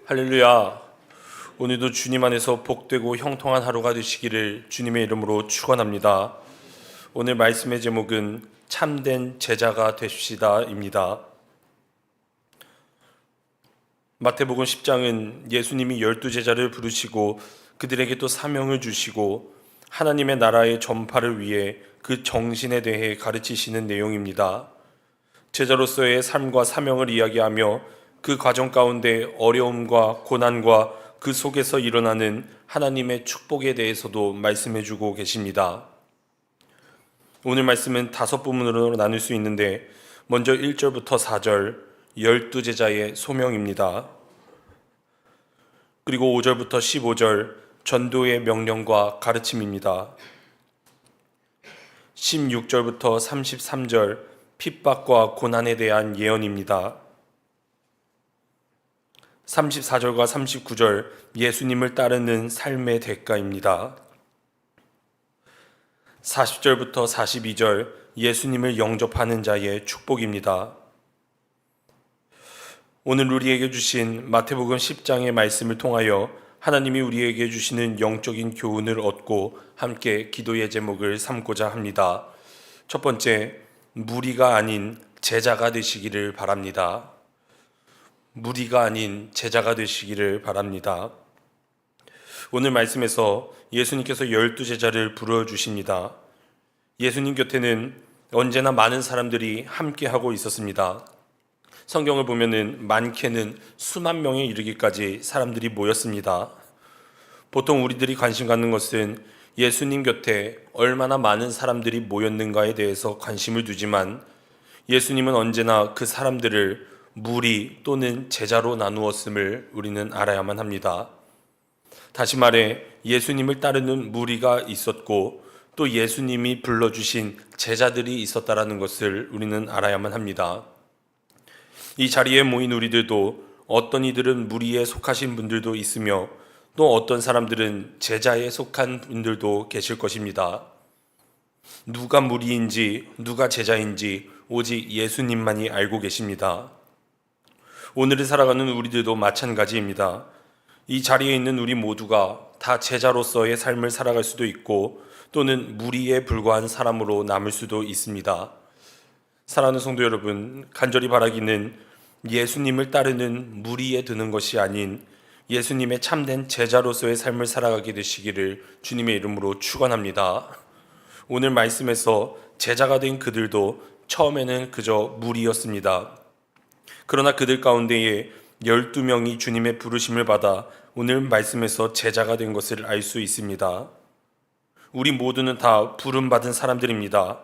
할렐루야. 오늘도 주님 안에서 복되고 형통한 하루가 되시기를 주님의 이름으로 축원합니다. 오늘 말씀의 제목은 참된 제자가 되십시다입니다. 마태복음 10장은 예수님이 12제자를 부르시고 그들에게 또 사명을 주시고 하나님의 나라의 전파를 위해 그 정신에 대해 가르치시는 내용입니다. 제자로서의 삶과 사명을 이야기하며 그 과정 가운데 어려움과 고난과 그 속에서 일어나는 하나님의 축복에 대해서도 말씀해 주고 계십니다. 오늘 말씀은 5부문으로 나눌 수 있는데 먼저 1절부터 4절 12제자의 소명입니다. 그리고 5절부터 15절 전도의 명령과 가르침입니다. 16절부터 33절 핍박과 고난에 대한 예언입니다. 34절과 39절 예수님을 따르는 삶의 대가입니다. 40절부터 42절 예수님을 영접하는 자의 축복입니다. 오늘 우리에게 주신 마태복음 10장의 말씀을 통하여 하나님이 우리에게 주시는 영적인 교훈을 얻고 함께 기도의 제목을 삼고자 합니다. 첫 번째, 무리가 아닌 제자가 되시기를 바랍니다. 무리가 아닌 제자가 되시기를 바랍니다. 오늘 말씀에서 예수님께서 12제자를 불러주십니다. 예수님 곁에는 언제나 많은 사람들이 함께하고 있었습니다. 성경을 보면은 많게는 수만 명에 이르기까지 사람들이 모였습니다. 보통 우리들이 관심 갖는 것은 예수님 곁에 얼마나 많은 사람들이 모였는가에 대해서 관심을 두지만 예수님은 언제나 그 사람들을 무리 또는 제자로 나누었음을 우리는 알아야만 합니다. 다시 말해 예수님을 따르는 무리가 있었고 또 예수님이 불러주신 제자들이 있었다라는 것을 우리는 알아야만 합니다. 이 자리에 모인 우리들도 어떤 이들은 무리에 속하신 분들도 있으며 또 어떤 사람들은 제자에 속한 분들도 계실 것입니다. 누가 무리인지 누가 제자인지 오직 예수님만이 알고 계십니다. 오늘을 살아가는 우리들도 마찬가지입니다. 이 자리에 있는 우리 모두가 다 제자로서의 삶을 살아갈 수도 있고 또는 무리에 불과한 사람으로 남을 수도 있습니다. 사랑하는 성도 여러분, 간절히 바라기는 예수님을 따르는 무리에 드는 것이 아닌 예수님의 참된 제자로서의 삶을 살아가게 되시기를 주님의 이름으로 축원합니다. 오늘 말씀에서 제자가 된 그들도 처음에는 그저 무리였습니다. 그러나 그들 가운데에 12명이 주님의 부르심을 받아 오늘 말씀에서 제자가 된 것을 알 수 있습니다. 우리 모두는 다 부름받은 사람들입니다.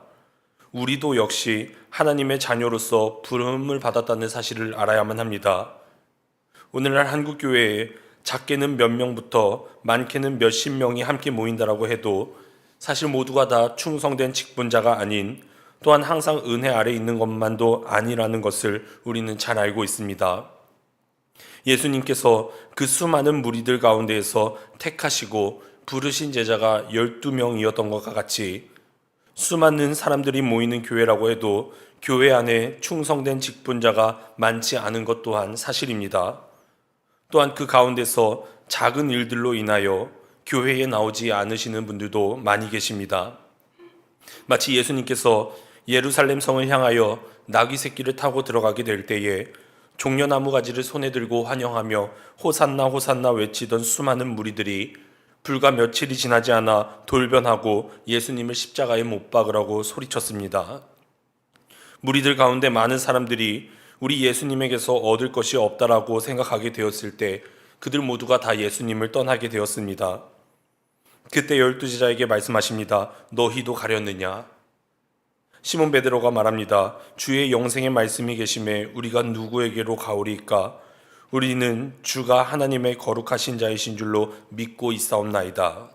우리도 역시 하나님의 자녀로서 부름을 받았다는 사실을 알아야만 합니다. 오늘날 한국교회에 작게는 몇 명부터 많게는 몇십 명이 함께 모인다라고 해도 사실 모두가 다 충성된 직분자가 아닌 또한 항상 은혜 아래 있는 것만도 아니라는 것을 우리는 잘 알고 있습니다. 예수님께서 그 수많은 무리들 가운데에서 택하시고 부르신 제자가 12명이었던 것과 같이 수많은 사람들이 모이는 교회라고 해도 교회 안에 충성된 직분자가 많지 않은 것 또한 사실입니다. 또한 그 가운데서 작은 일들로 인하여 교회에 나오지 않으시는 분들도 많이 계십니다. 마치 예수님께서 예루살렘 성을 향하여 나귀 새끼를 타고 들어가게 될 때에 종려나무 가지를 손에 들고 환영하며 호산나 호산나 외치던 수많은 무리들이 불과 며칠이 지나지 않아 돌변하고 예수님을 십자가에 못 박으라고 소리쳤습니다. 무리들 가운데 많은 사람들이 우리 예수님에게서 얻을 것이 없다라고 생각하게 되었을 때 그들 모두가 다 예수님을 떠나게 되었습니다. 그때 12제자에게 말씀하십니다. 너희도 가렸느냐? 시몬 베드로가 말합니다. 주의 영생의 말씀이 계심에 우리가 누구에게로 가오리이까? 우리는 주가 하나님의 거룩하신 자이신 줄로 믿고 있사옵나이다.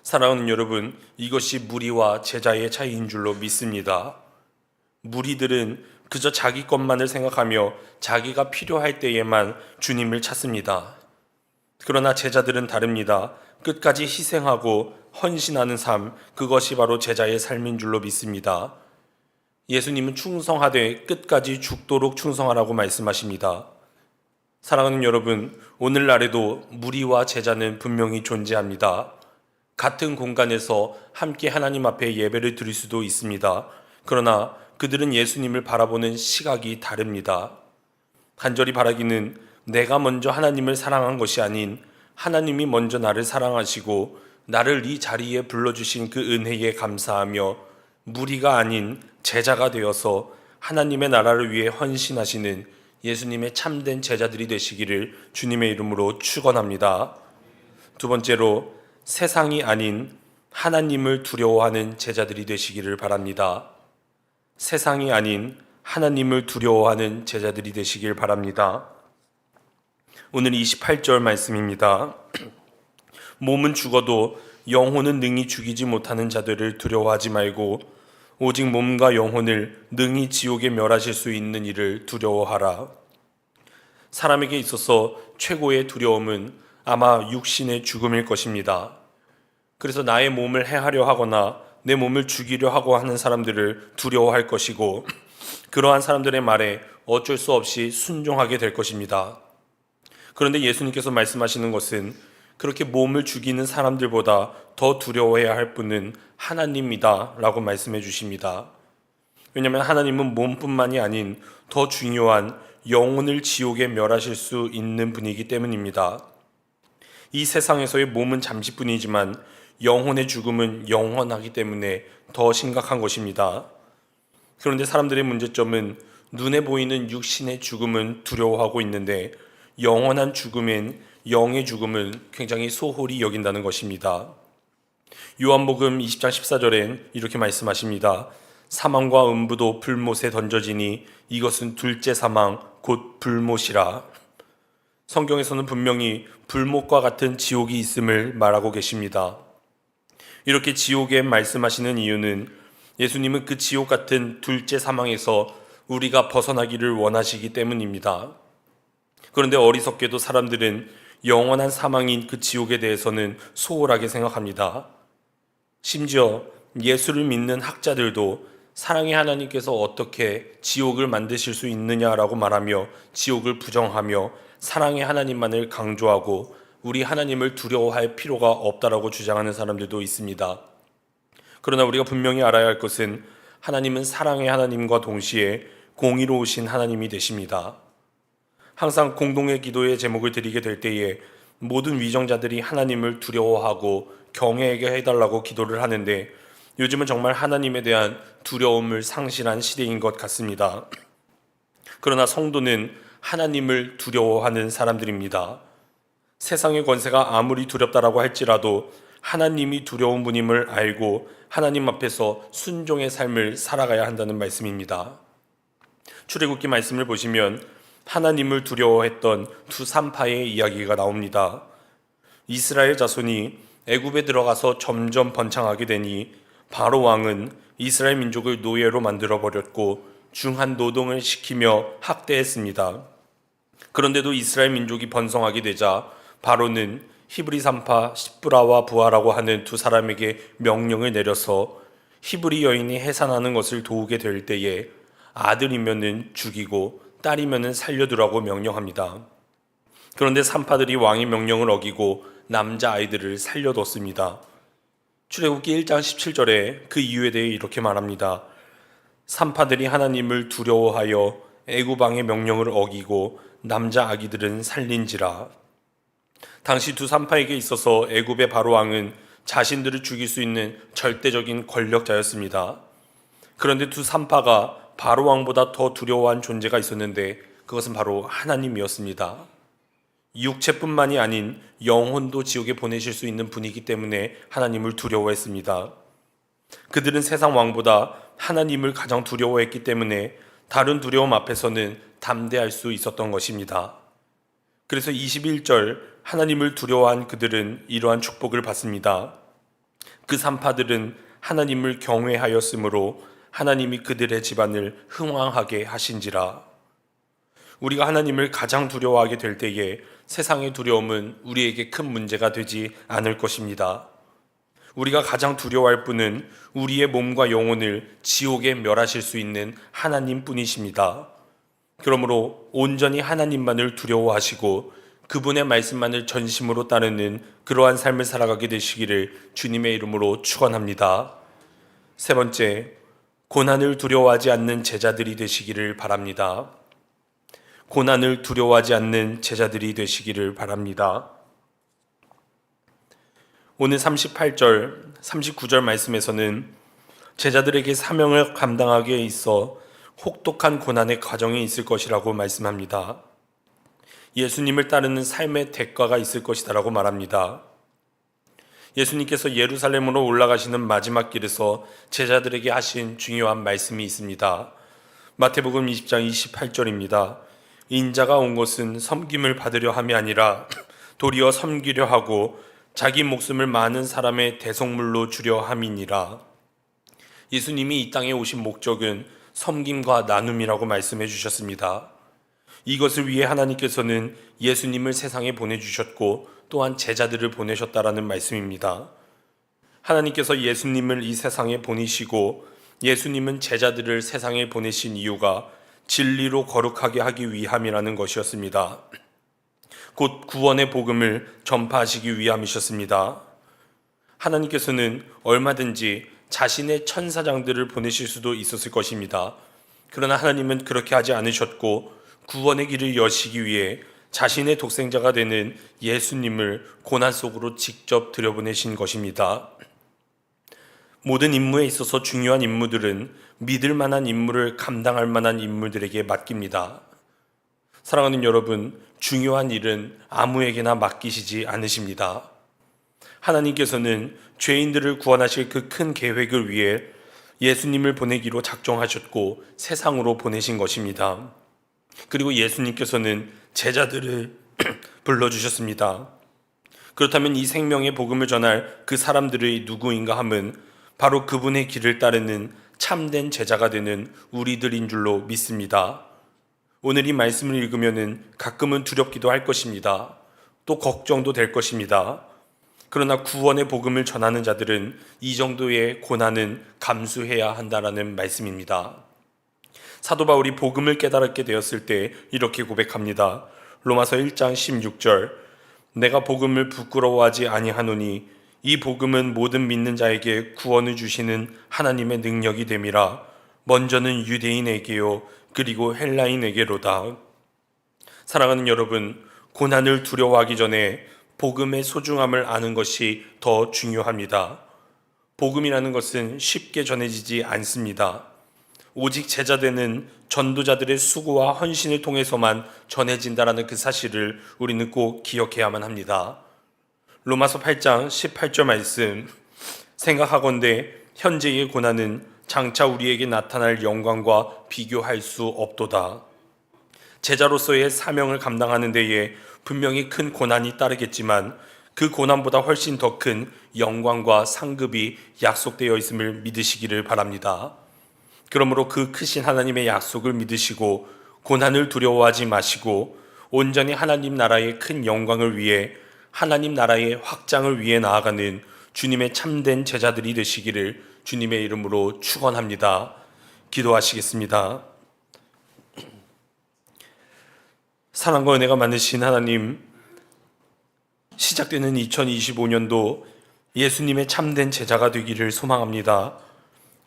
사랑하는 여러분, 이것이 무리와 제자의 차이인 줄로 믿습니다. 무리들은 그저 자기 것만을 생각하며 자기가 필요할 때에만 주님을 찾습니다. 그러나 제자들은 다릅니다. 끝까지 희생하고 헌신하는 삶, 그것이 바로 제자의 삶인 줄로 믿습니다. 예수님은 충성하되 끝까지 죽도록 충성하라고 말씀하십니다. 사랑하는 여러분, 오늘날에도 무리와 제자는 분명히 존재합니다. 같은 공간에서 함께 하나님 앞에 예배를 드릴 수도 있습니다. 그러나 그들은 예수님을 바라보는 시각이 다릅니다. 간절히 바라기는 내가 먼저 하나님을 사랑한 것이 아닌 하나님이 먼저 나를 사랑하시고 나를 이 자리에 불러주신 그 은혜에 감사하며 무리가 아닌 제자가 되어서 하나님의 나라를 위해 헌신하시는 예수님의 참된 제자들이 되시기를 주님의 이름으로 축원합니다. 두 번째로, 세상이 아닌 하나님을 두려워하는 제자들이 되시기를 바랍니다. 세상이 아닌 하나님을 두려워하는 제자들이 되시길 바랍니다. 오늘 28절 말씀입니다. 몸은 죽어도 영혼은 능히 죽이지 못하는 자들을 두려워하지 말고 오직 몸과 영혼을 능히 지옥에 멸하실 수 있는 이를 두려워하라. 사람에게 있어서 최고의 두려움은 아마 육신의 죽음일 것입니다. 그래서 나의 몸을 해하려 하거나 내 몸을 죽이려 하고 하는 사람들을 두려워할 것이고, 그러한 사람들의 말에 어쩔 수 없이 순종하게 될 것입니다. 그런데 예수님께서 말씀하시는 것은 그렇게 몸을 죽이는 사람들보다 더 두려워해야 할 분은 하나님이다 라고 말씀해 주십니다. 왜냐하면 하나님은 몸뿐만이 아닌 더 중요한 영혼을 지옥에 멸하실 수 있는 분이기 때문입니다. 이 세상에서의 몸은 잠시뿐이지만 영혼의 죽음은 영원하기 때문에 더 심각한 것입니다. 그런데 사람들의 문제점은 눈에 보이는 육신의 죽음은 두려워하고 있는데 영원한 죽음인 영의 죽음은 굉장히 소홀히 여긴다는 것입니다. 요한복음 20장 14절엔 이렇게 말씀하십니다. 사망과 음부도 불못에 던져지니 이것은 둘째 사망 곧 불못이라. 성경에서는 분명히 불못과 같은 지옥이 있음을 말하고 계십니다. 이렇게 지옥에 말씀하시는 이유는 예수님은 그 지옥 같은 둘째 사망에서 우리가 벗어나기를 원하시기 때문입니다. 그런데 어리석게도 사람들은 영원한 사망인 그 지옥에 대해서는 소홀하게 생각합니다. 심지어 예수를 믿는 학자들도 사랑의 하나님께서 어떻게 지옥을 만드실 수 있느냐라고 말하며 지옥을 부정하며 사랑의 하나님만을 강조하고 우리 하나님을 두려워할 필요가 없다라고 주장하는 사람들도 있습니다. 그러나 우리가 분명히 알아야 할 것은 하나님은 사랑의 하나님과 동시에 공의로우신 하나님이 되십니다. 항상 공동의 기도의 제목을 드리게 될 때에 모든 위정자들이 하나님을 두려워하고 경외하게 해달라고 기도를 하는데 요즘은 정말 하나님에 대한 두려움을 상실한 시대인 것 같습니다. 그러나 성도는 하나님을 두려워하는 사람들입니다. 세상의 권세가 아무리 두렵다라고 할지라도 하나님이 두려운 분임을 알고 하나님 앞에서 순종의 삶을 살아가야 한다는 말씀입니다. 출애굽기 말씀을 보시면 하나님을 두려워했던 두 산파의 이야기가 나옵니다. 이스라엘 자손이 애굽에 들어가서 점점 번창하게 되니 바로 왕은 이스라엘 민족을 노예로 만들어 버렸고 중한 노동을 시키며 학대했습니다. 그런데도 이스라엘 민족이 번성하게 되자 바로는 히브리 산파 십브라와 부하라고 하는 두 사람에게 명령을 내려서 히브리 여인이 해산하는 것을 도우게 될 때에 아들이면은 죽이고 딸이면은 살려두라고 명령합니다. 그런데 산파들이 왕의 명령을 어기고 남자 아이들을 살려뒀습니다. 출애굽기 1장 17절에 그 이유에 대해 이렇게 말합니다. 산파들이 하나님을 두려워하여 애굽 왕의 명령을 어기고 남자 아기들은 살린지라. 당시 두 산파에게 있어서 애굽의 바로 왕은 자신들을 죽일 수 있는 절대적인 권력자였습니다. 그런데 두 산파가 바로 왕보다 더 두려워한 존재가 있었는데 그것은 바로 하나님이었습니다. 육체뿐만이 아닌 영혼도 지옥에 보내실 수 있는 분이기 때문에 하나님을 두려워했습니다. 그들은 세상 왕보다 하나님을 가장 두려워했기 때문에 다른 두려움 앞에서는 담대할 수 있었던 것입니다. 그래서 21절 하나님을 두려워한 그들은 이러한 축복을 받습니다. 그 산파들은 하나님을 경외하였으므로 하나님이 그들의 집안을 흥왕하게 하신지라. 우리가 하나님을 가장 두려워하게 될 때에 세상의 두려움은 우리에게 큰 문제가 되지 않을 것입니다. 우리가 가장 두려워할 분은 우리의 몸과 영혼을 지옥에 멸하실 수 있는 하나님 뿐이십니다. 그러므로 온전히 하나님만을 두려워하시고 그분의 말씀만을 전심으로 따르는 그러한 삶을 살아가게 되시기를 주님의 이름으로 축원합니다. 세 번째, 고난을 두려워하지 않는 제자들이 되시기를 바랍니다. 고난을 두려워하지 않는 제자들이 되시기를 바랍니다. 오늘 38절, 39절 말씀에서는 제자들에게 사명을 감당하기에 있어 혹독한 고난의 과정이 있을 것이라고 말씀합니다. 예수님을 따르는 삶의 대가가 있을 것이다라고 말합니다. 예수님께서 예루살렘으로 올라가시는 마지막 길에서 제자들에게 하신 중요한 말씀이 있습니다. 마태복음 20장 28절입니다. 인자가 온 것은 섬김을 받으려 함이 아니라 도리어 섬기려 하고 자기 목숨을 많은 사람의 대속물로 주려 함이니라. 예수님이 이 땅에 오신 목적은 섬김과 나눔이라고 말씀해 주셨습니다. 이것을 위해 하나님께서는 예수님을 세상에 보내주셨고 또한 제자들을 보내셨다라는 말씀입니다. 하나님께서 예수님을 이 세상에 보내시고 예수님은 제자들을 세상에 보내신 이유가 진리로 거룩하게 하기 위함이라는 것이었습니다. 곧 구원의 복음을 전파하시기 위함이셨습니다. 하나님께서는 얼마든지 자신의 천사장들을 보내실 수도 있었을 것입니다. 그러나 하나님은 그렇게 하지 않으셨고 구원의 길을 여시기 위해 자신의 독생자가 되는 예수님을 고난 속으로 직접 들여보내신 것입니다. 모든 임무에 있어서 중요한 임무들은 믿을 만한 임무를 감당할 만한 인물들에게 맡깁니다. 사랑하는 여러분, 중요한 일은 아무에게나 맡기시지 않으십니다. 하나님께서는 죄인들을 구원하실 그 큰 계획을 위해 예수님을 보내기로 작정하셨고 세상으로 보내신 것입니다. 그리고 예수님께서는 제자들을 불러주셨습니다. 그렇다면 이 생명의 복음을 전할 그 사람들의 누구인가 함은 바로 그분의 길을 따르는 참된 제자가 되는 우리들인 줄로 믿습니다. 오늘 이 말씀을 읽으면 가끔은 두렵기도 할 것입니다. 또 걱정도 될 것입니다. 그러나 구원의 복음을 전하는 자들은 이 정도의 고난은 감수해야 한다라는 말씀입니다. 사도 바울이 복음을 깨달았게 되었을 때 이렇게 고백합니다. 로마서 1장 16절, 내가 복음을 부끄러워하지 아니하노니 이 복음은 모든 믿는 자에게 구원을 주시는 하나님의 능력이 됨이라. 먼저는 유대인에게요 그리고 헬라인에게로다. 사랑하는 여러분, 고난을 두려워하기 전에 복음의 소중함을 아는 것이 더 중요합니다. 복음이라는 것은 쉽게 전해지지 않습니다. 오직 제자되는 전도자들의 수고와 헌신을 통해서만 전해진다라는 그 사실을 우리는 꼭 기억해야만 합니다. 로마서 8장 18절 말씀, 생각하건대 현재의 고난은 장차 우리에게 나타날 영광과 비교할 수 없도다. 제자로서의 사명을 감당하는 데에 분명히 큰 고난이 따르겠지만 그 고난보다 훨씬 더 큰 영광과 상급이 약속되어 있음을 믿으시기를 바랍니다. 그러므로 그 크신 하나님의 약속을 믿으시고 고난을 두려워하지 마시고 온전히 하나님 나라의 큰 영광을 위해 하나님 나라의 확장을 위해 나아가는 주님의 참된 제자들이 되시기를 주님의 이름으로 축원합니다. 기도하시겠습니다. 사랑과 은혜가 많으신 하나님, 시작되는 2025년도 예수님의 참된 제자가 되기를 소망합니다.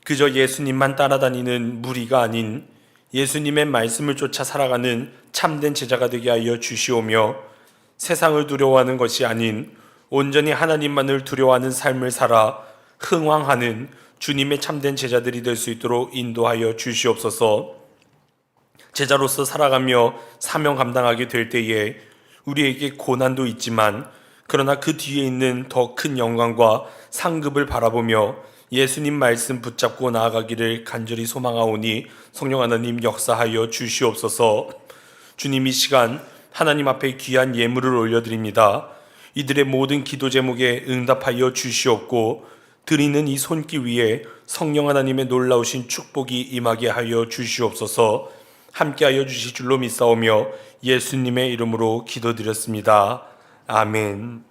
그저 예수님만 따라다니는 무리가 아닌 예수님의 말씀을 쫓아 살아가는 참된 제자가 되게 하여 주시오며 세상을 두려워하는 것이 아닌 온전히 하나님만을 두려워하는 삶을 살아 흥왕하는 주님의 참된 제자들이 될 수 있도록 인도하여 주시옵소서. 제자로서 살아가며 사명 감당하게 될 때에 우리에게 고난도 있지만 그러나 그 뒤에 있는 더 큰 영광과 상급을 바라보며 예수님 말씀 붙잡고 나아가기를 간절히 소망하오니 성령 하나님 역사하여 주시옵소서. 주님, 이 시간 하나님 앞에 귀한 예물을 올려드립니다. 이들의 모든 기도 제목에 응답하여 주시옵고 드리는 이 손길 위에 성령 하나님의 놀라우신 축복이 임하게 하여 주시옵소서. 함께하여 주실 줄로 믿사오며 예수님의 이름으로 기도드렸습니다. 아멘.